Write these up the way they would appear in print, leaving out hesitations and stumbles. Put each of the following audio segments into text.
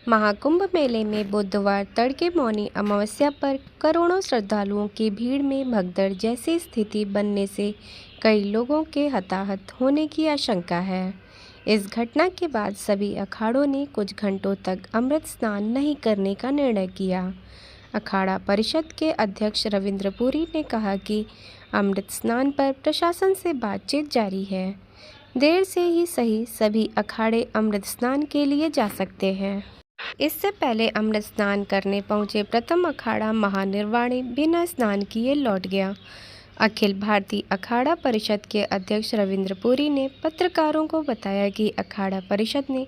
महाकुंभ मेले में बुधवार तड़के मौनी अमावस्या पर करोड़ों श्रद्धालुओं की भीड़ में भगदड़ जैसी स्थिति बनने से कई लोगों के हताहत होने की आशंका है। इस घटना के बाद सभी अखाड़ों ने कुछ घंटों तक अमृत स्नान नहीं करने का निर्णय किया। अखाड़ा परिषद के अध्यक्ष रविंद्र पुरी ने कहा कि अमृत स्नान पर प्रशासन से बातचीत जारी है। देर से ही सही, सभी अखाड़े अमृत स्नान के लिए जा सकते हैं। इससे पहले अमृत स्नान करने पहुंचे प्रथम अखाड़ा महानिर्वाणी बिना स्नान किए लौट गया। अखिल भारतीय अखाड़ा परिषद के अध्यक्ष रविंद्र पुरी ने पत्रकारों को बताया कि अखाड़ा परिषद ने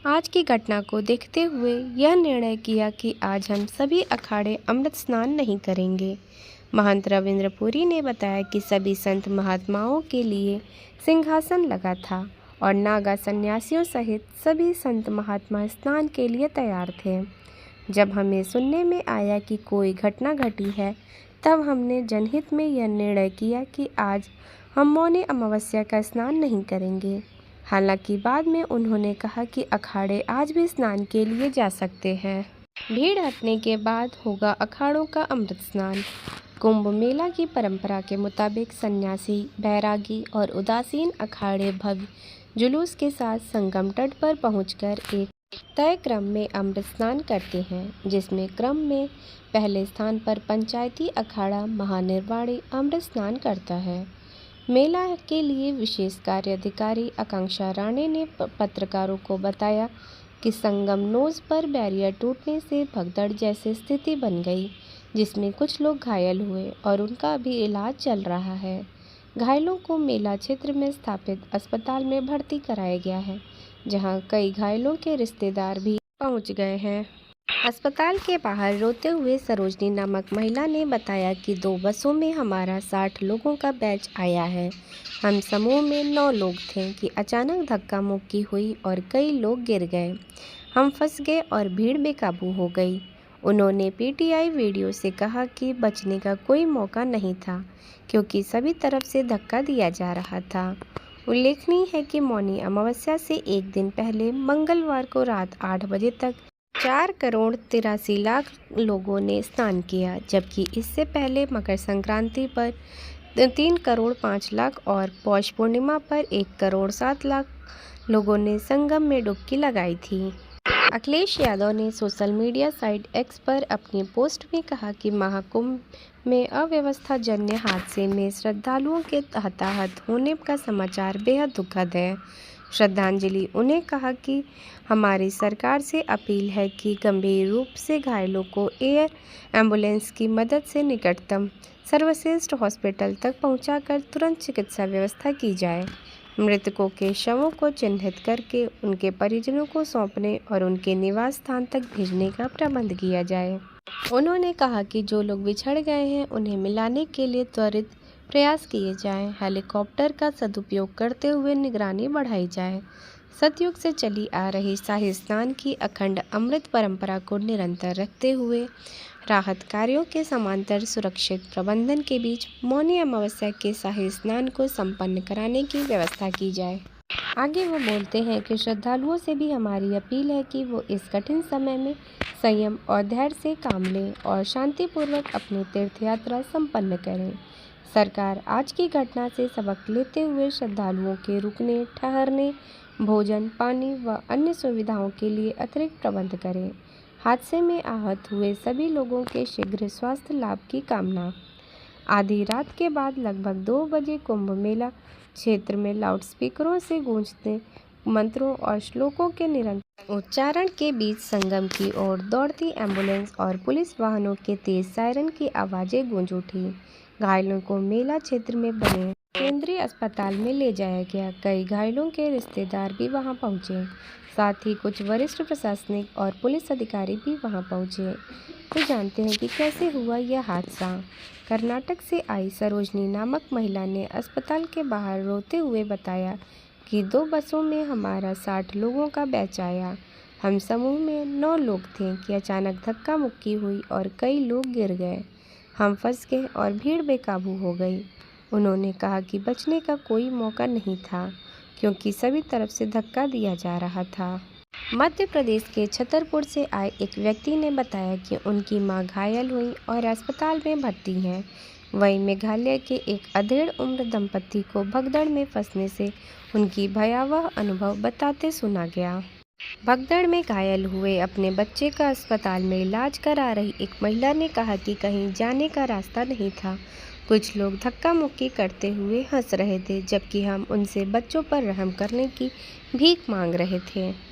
आज की घटना को देखते हुए यह निर्णय किया कि आज हम सभी अखाड़े अमृत स्नान नहीं करेंगे। महंत रविंद्र पुरी ने बताया कि सभी संत महात्माओं के लिए सिंहासन लगा था और नागा सन्यासियों सहित सभी संत महात्मा स्नान के लिए तैयार थे। जब हमें सुनने में आया कि कोई घटना घटी है, तब हमने जनहित में यह निर्णय किया कि आज हम मौनी अमावस्या का स्नान नहीं करेंगे। हालांकि बाद में उन्होंने कहा कि अखाड़े आज भी स्नान के लिए जा सकते हैं। भीड़ हटने के बाद होगा अखाड़ों का अमृत स्नान। कुंभ मेला की परंपरा के मुताबिक सन्यासी, बैरागी और उदासीन अखाड़े भव्य जुलूस के साथ संगम तट पर पहुंचकर एक तय क्रम में अमृत स्नान करते हैं, जिसमें क्रम में पहले स्थान पर पंचायती अखाड़ा महानिर्वाणी अमृत स्नान करता है। मेला के लिए विशेष कार्य अधिकारी आकांक्षा राणे ने पत्रकारों को बताया कि संगम नोज पर बैरियर टूटने से भगदड़ जैसी स्थिति बन गई, जिसमें कुछ लोग घायल हुए और उनका अभी इलाज चल रहा है। घायलों को मेला क्षेत्र में स्थापित अस्पताल में भर्ती कराया गया है, जहां कई घायलों के रिश्तेदार भी पहुंच गए हैं। अस्पताल के बाहर रोते हुए सरोजनी नामक महिला ने बताया कि 2 बसों में हमारा 60 लोगों का बैच आया है। हम समूह में 9 लोग थे कि अचानक धक्का मुक्की हुई और कई लोग गिर गए। हम फंस गए और भीड़ बेकाबू हो गई। उन्होंने पीटीआई वीडियो से कहा कि बचने का कोई मौका नहीं था, क्योंकि सभी तरफ से धक्का दिया जा रहा था। उल्लेखनीय है कि मौनी अमावस्या से एक दिन पहले मंगलवार को रात 8 बजे तक 4,83,00,000 लोगों ने स्नान किया, जबकि इससे पहले मकर संक्रांति पर 3,05,00,000 और पौष पूर्णिमा पर 1,07,00,000 लोगों ने संगम में डुबकी लगाई थी। अखिलेश यादव ने सोशल मीडिया साइट एक्स पर अपनी पोस्ट में कहा कि महाकुंभ में अव्यवस्था जन्य हादसे में श्रद्धालुओं के हताहत होने का समाचार बेहद दुखद है। श्रद्धांजलि उन्हें कहा कि हमारी सरकार से अपील है कि गंभीर रूप से घायलों को एयर एम्बुलेंस की मदद से निकटतम सर्वश्रेष्ठ हॉस्पिटल तक पहुंचाकर तुरंत चिकित्सा व्यवस्था की जाए। मृतकों के शवों को चिन्हित करके उनके परिजनों को सौंपने और उनके निवास स्थान तक भेजने का प्रबंध किया जाए। उन्होंने कहा कि जो लोग बिछड़ गए हैं उन्हें मिलाने के लिए त्वरित प्रयास किए जाएं। हेलीकॉप्टर का सदुपयोग करते हुए निगरानी बढ़ाई जाए। सतयुग से चली आ रही शाही स्नान की अखंड अमृत परंपरा को निरंतर रखते हुए राहत कार्यों के समांतर सुरक्षित प्रबंधन के बीच मौनी अमावस्या के शाही स्नान को संपन्न कराने की व्यवस्था की जाए। आगे वो बोलते हैं कि श्रद्धालुओं से भी हमारी अपील है कि वो इस कठिन समय में संयम और धैर्य से काम लें और शांतिपूर्वक अपनी तीर्थ यात्रा संपन्न करें। सरकार आज की घटना से सबक लेते हुए श्रद्धालुओं के रुकने, ठहरने, भोजन, पानी व अन्य सुविधाओं के लिए अतिरिक्त प्रबंध करे। हादसे में आहत हुए सभी लोगों के शीघ्र स्वास्थ्य लाभ की कामना। आधी रात के बाद लगभग 2 बजे कुंभ मेला क्षेत्र में लाउडस्पीकरों से गूंजते मंत्रों और श्लोकों के निरंतर उच्चारण के बीच संगम की ओर दौड़ती एम्बुलेंस और पुलिस वाहनों के तेज सायरन की आवाज़ें गूंज उठी। घायलों को मेला क्षेत्र में बने केंद्रीय अस्पताल में ले जाया गया। कई घायलों के रिश्तेदार भी वहां पहुंचे, साथ ही कुछ वरिष्ठ प्रशासनिक और पुलिस अधिकारी भी वहां पहुंचे। तो जानते हैं कि कैसे हुआ यह हादसा। कर्नाटक से आई सरोजनी नामक महिला ने अस्पताल के बाहर रोते हुए बताया कि 2 बसों में हमारा 60 लोगों का बैच आया। हम समूह में 9 लोग थे कि अचानक धक्का मुक्की हुई और कई लोग गिर गए। हम फंस गए और भीड़ बेकाबू हो गई। उन्होंने कहा कि बचने का कोई मौका नहीं था, क्योंकि सभी तरफ से धक्का दिया जा रहा था। मध्य प्रदेश के छतरपुर से आए एक व्यक्ति ने बताया कि उनकी मां घायल हुई और अस्पताल में भर्ती हैं। वहीं मेघालय के एक अधेड़ उम्र दंपति को भगदड़ में फंसने से उनकी भयावह अनुभव बताते सुना गया। भगदड़ में घायल हुए अपने बच्चे का अस्पताल में इलाज करा रही एक महिला ने कहा कि कहीं जाने का रास्ता नहीं था। कुछ लोग धक्का मुक्की करते हुए हंस रहे थे, जबकि हम उनसे बच्चों पर रहम करने की भीख मांग रहे थे।